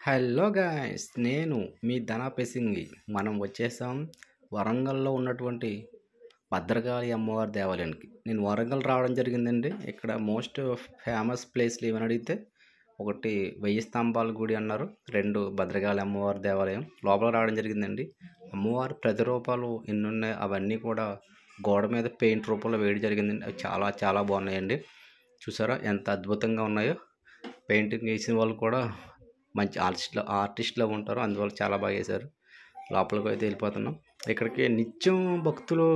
Hello guys, నేను మీ ధనా పెసింగి. మనం వచ్చేసాం వరంగల్లో ఉన్నటువంటి భద్రకాళి అమ్మవారి దేవాలయానికి. నేను వరంగల్ రావడం జరిగిందండి. ఇక్కడ మోస్ట్ ఫేమస్ ప్లేస్లు ఏమని అడిగితే, ఒకటి 1000 స్తంభాల గుడి అన్నారు, 2 భద్రకాళి అమ్మవారి దేవాలయం. లోపల రావడం జరిగిందండి. అమ్మవారి ప్రతిరూపాలు ఎన్ని ఉన్నాయి అవన్నీ కూడా గోడ మీద పెయింట్ రూపంలో వేయడం జరిగిందండి. అవి చాలా చాలా బాగున్నాయండి. చూసారా ఎంత అద్భుతంగా ఉన్నాయో. పెయింటింగ్ వేసిన వాళ్ళు కూడా మంచి ఆర్టిస్ట్లో ఉంటారు, అందువల్ల చాలా బాగా వేశారు. లోపలికి అయితే వెళ్ళిపోతున్నాం. ఇక్కడికి నిత్యం భక్తులు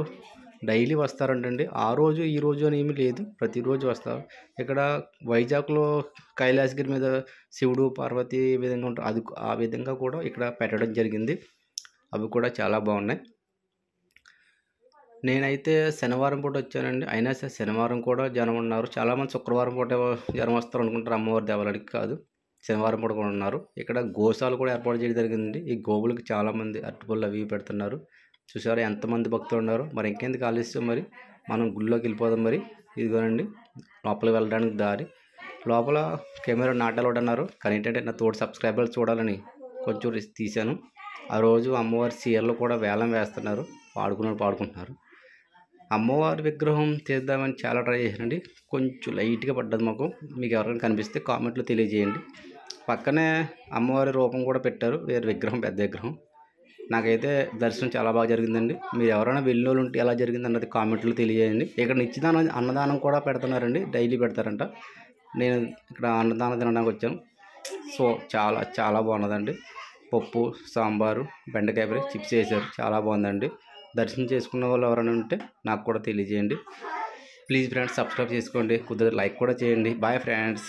డైలీ వస్తారంటండి. ఆ రోజు ఈ రోజు అని ఏమీ లేదు, ప్రతిరోజు వస్తారు. ఇక్కడ వైజాగ్లో కైలాసగిరి మీద శివుడు పార్వతి ఏ విధంగా ఉంటారు, అది ఆ విధంగా కూడా ఇక్కడ పెట్టడం జరిగింది. అవి కూడా చాలా బాగున్నాయి. నేనైతే శనివారం పూట వచ్చానండి, అయినా సరే శనివారం కూడా జనం ఉన్నారు. చాలామంది శుక్రవారం పూట జనం వస్తారు అనుకుంటారు, అమ్మవారి దేవాలయానికి కాదు, శనివారం పూట కూడా ఉన్నారు. ఇక్కడ గోశాలు కూడా ఏర్పాటు చేయడం జరిగిందండి. ఈ గోవులకి చాలామంది అరటిపళ్ళు అవి పెడుతున్నారు. చూసారా ఎంతమంది భక్తులు ఉన్నారు. మరి ఇంకెందుకు ఆలస్యం, మరి మనం గుళ్ళోకి వెళ్ళిపోదాం. మరి ఇదిగోనండి లోపలికి వెళ్ళడానికి దారి. లోపల కెమెరా నాట్ అలౌడ్ అన్నారు, కానీ ఏంటంటే నా తోటి సబ్స్క్రైబర్లు చూడాలని కొంచెం రిస్క్ తీశాను. ఆ రోజు అమ్మవారి చీరలు కూడా వేలం వేస్తున్నారు, పాడుకుంటున్నారు. అమ్మవారి విగ్రహం తీద్దామని చాలా ట్రై చేశానండి, కొంచెం లైట్గా పడ్డది మాకు. మీకు ఎవరికైనా కనిపిస్తే కామెంట్లో తెలియజేయండి. పక్కనే అమ్మవారి రూపం కూడా పెట్టారు, వేరే విగ్రహం, పెద్ద విగ్రహం. నాకైతే దర్శనం చాలా బాగా జరిగిందండి. మీరు ఎవరైనా వెళ్ళిన వాళ్ళు ఉంటే ఎలా జరిగింది అన్నది కామెంట్లో తెలియజేయండి. ఇక్కడ నిత్యదానం అన్నదానం కూడా పెడుతున్నారండి, డైలీ పెడతారంట. నేను ఇక్కడ అన్నదానం తినడానికి వచ్చాను. సో చాలా చాలా బాగున్నదండి. పప్పు, సాంబారు, బెండకాయ ఫ్రై, చిప్స్ వేసారు, చాలా బాగుందండి. దర్శనం చేసుకున్న వాళ్ళు ఎవరైనా ఉంటే నాకు కూడా తెలియజేయండి. ప్లీజ్ ఫ్రెండ్స్, సబ్స్క్రైబ్ చేసుకోండి, కుదిరితే లైక్ కూడా చేయండి. Bye friends.